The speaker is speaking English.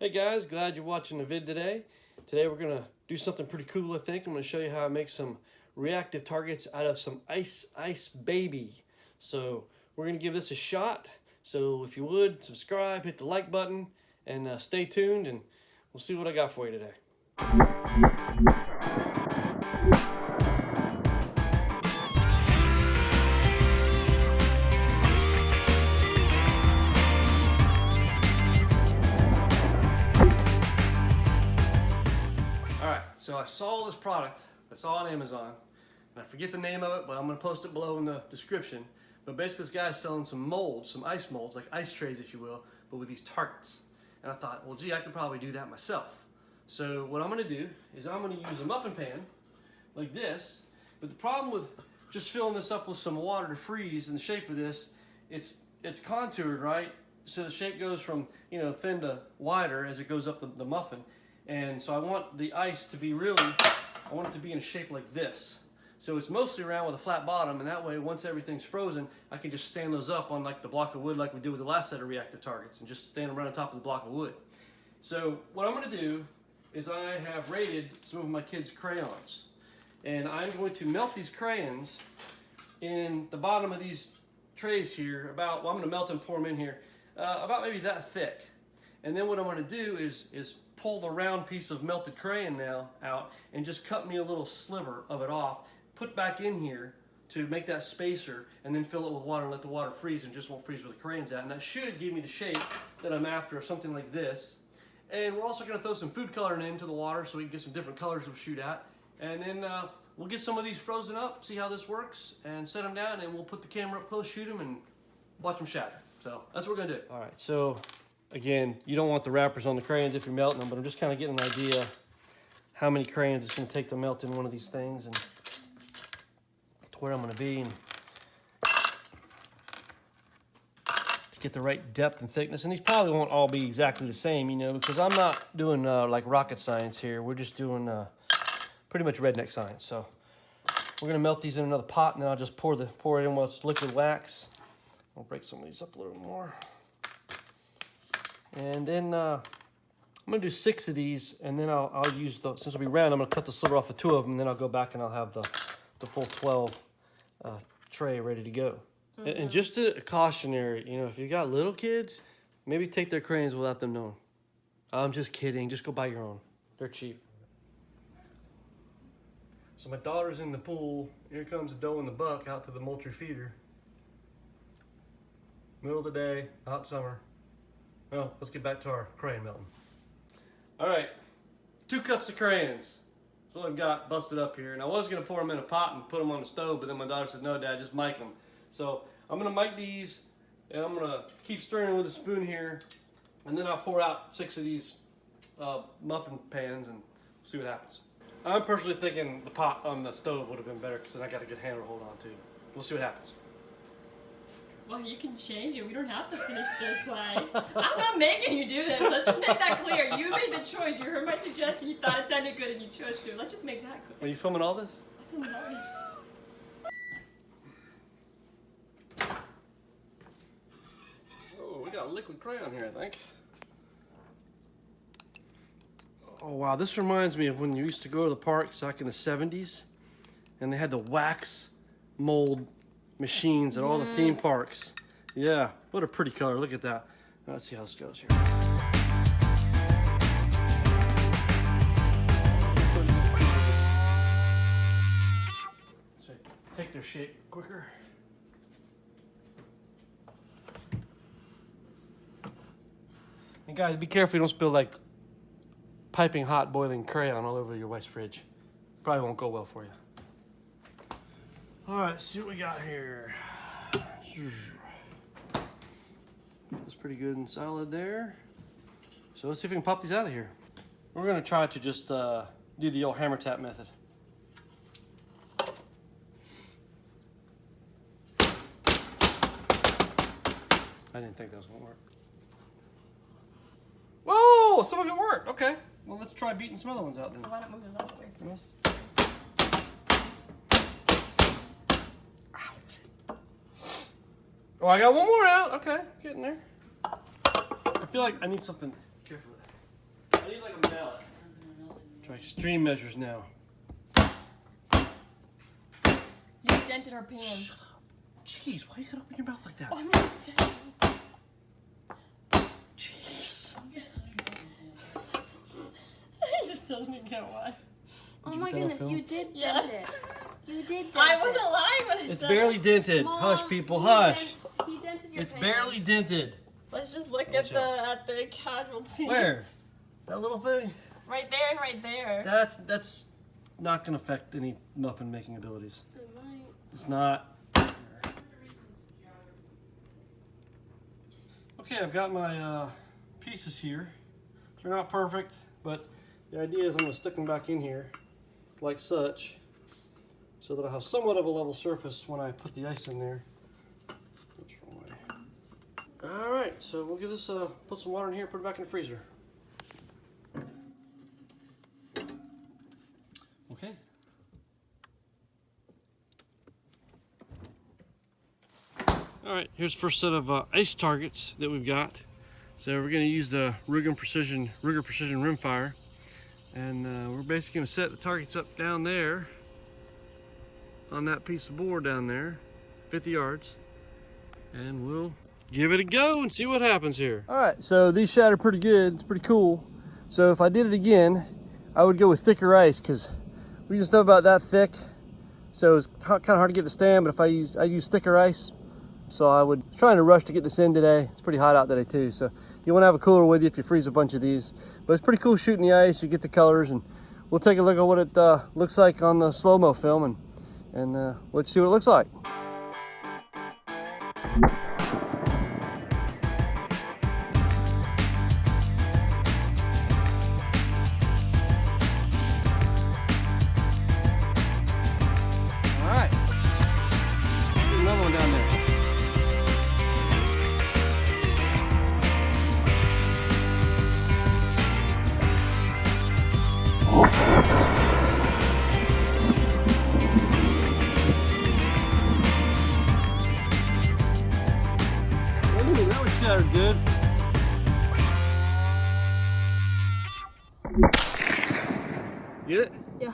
Hey guys, glad you're watching the vid today. Today we're gonna do something pretty cool, I think. I'm gonna show you how I make some reactive targets out of some ice baby. So we're gonna give this a shot. So if you would, subscribe, hit the like button, and stay tuned, and we'll see what I got for you today. So I saw this product, I saw on Amazon, and I forget the name of it, but I'm gonna post it below in the description. But basically this guy's selling some molds, some ice molds, like ice trays if you will, but with these targets. And I thought, well gee, I could probably do that myself. So what I'm gonna do is I'm gonna use a muffin pan, like this, but the problem with just filling this up with some water to freeze in the shape of this, it's contoured, right? So the shape goes from, thin to wider as it goes up the muffin. And so I want the ice to be I want it to be in a shape like this. So it's mostly around with a flat bottom, and that way once everything's frozen, I can just stand those up on like the block of wood like we did with the last set of reactive targets, and just stand them right on top of the block of wood. So what I'm gonna do is I have raided some of my kids' crayons. And I'm going to melt these crayons in the bottom of these trays here, I'm gonna melt them, pour them in here, about maybe that thick. And then what I'm gonna do is pull the round piece of melted crayon now out and just cut me a little sliver of it off, put back in here to make that spacer, and then fill it with water and let the water freeze, and just won't freeze where the crayon's at. And that should give me the shape that I'm after, something like this. And we're also gonna throw some food coloring into the water so we can get some different colors we'll shoot at. And then we'll get some of these frozen up, see how this works, and set them down, and we'll put the camera up close, shoot them, and watch them shatter. So that's what we're gonna do. All right, so again, you don't want the wrappers on the crayons if you're melting them, but I'm just kind of getting an idea how many crayons it's going to take to melt in one of these things and to where I'm going to be, and to get the right depth and thickness. And these probably won't all be exactly the same, because I'm not doing like rocket science here. We're just doing pretty much redneck science. So we're going to melt these in another pot, and then I'll just pour it in with liquid wax. I'll break some of these up a little more. And then I'm gonna do 6 of these, and then I'll use since it'll be round, I'm gonna cut the sliver off of 2 of them, and then I'll go back and I'll have the full 12 tray ready to go. And just a cautionary, if you got little kids, maybe take their crayons without them knowing. I'm just kidding, just go buy your own. They're cheap. So my daughter's in the pool. Here comes the doe and the buck out to the Moultrie feeder. Middle of the day, hot summer. Well, let's get back to our crayon melting. All right, 2 cups of crayons. That's what I've got busted up here. And I was gonna pour them in a pot and put them on the stove, but then my daughter said, no, Dad, just mic them. So I'm gonna mic these, and I'm gonna keep stirring with a spoon here, and then I'll pour out 6 of these muffin pans, and see what happens. I'm personally thinking the pot on the stove would have been better, because then I got a good handle to hold on to. We'll see what happens. Well, you can change it. We don't have to finish this way. I'm not making you do this. Let's just make that clear. You made the choice. You heard my suggestion. You thought it sounded good, and you chose to. Let's just make that clear. Are you filming all this? I filmed all this. Oh, we got liquid crayon here, I think. Oh, wow. This reminds me of when you used to go to the parks back in the 70s, and they had the wax mold machines at all the theme parks. Yeah, what a pretty color. Look at that. Let's see how this goes here. So take their shape quicker. And guys, be careful you don't spill like piping hot boiling crayon all over your wife's fridge. Probably won't go well for you. All right, let's see what we got here. That's pretty good and solid there. So let's see if we can pop these out of here. We're gonna try to just do the old hammer tap method. I didn't think that was gonna work. Whoa, some of it worked, okay. Well, let's try beating some other ones out then. Why not move those out of the way first? Oh, I got one more out. Okay, getting there. I feel like I need something. Careful with that. I need like a mallet. Try extreme measures now. You dented her pan. Shut up. Jeez, why you gotta open your mouth like that? Oh, I'm just saying. Jeez. I just don't even know why. Oh my goodness, you did Yes. dent it. You did dent I it. wasn't lying when I said It's barely dented. Mom, Hush, people, he hush. He dented your It's pan. barely dented. Let's just look Watch at the casualties. Where? That little thing? Right there and right there. That's not gonna affect any muffin making abilities. It might. It's not. Okay, I've got my pieces here. They're not perfect, but the idea is I'm going to stick them back in here like such so that I have somewhat of a level surface when I put the ice in there. Oops, wrong way. Alright, so we'll give this put some water in here, put it back in the freezer. Okay. Alright, here's the first set of ice targets that we've got. So we're going to use the Ruger Precision rimfire, and we're basically going to set the targets up down there on that piece of board down there, 50 yards, and we'll give it a go and see what happens here. Alright, so these shatter pretty good. It's pretty cool. So if I did it again, I would go with thicker ice because we used stuff about that thick, so it's kind of hard to get it to stand. But if I use thicker ice. So I was trying to rush to get this in today. It's pretty hot out today too, so you want to have a cooler with you if you freeze a bunch of these. But it's pretty cool shooting the ice. You get the colors, and we'll take a look at what it looks like on the slow-mo film, and let's see what it looks like. All right, there's another one down there. Ooh, that was shattered good. Get it? Yeah.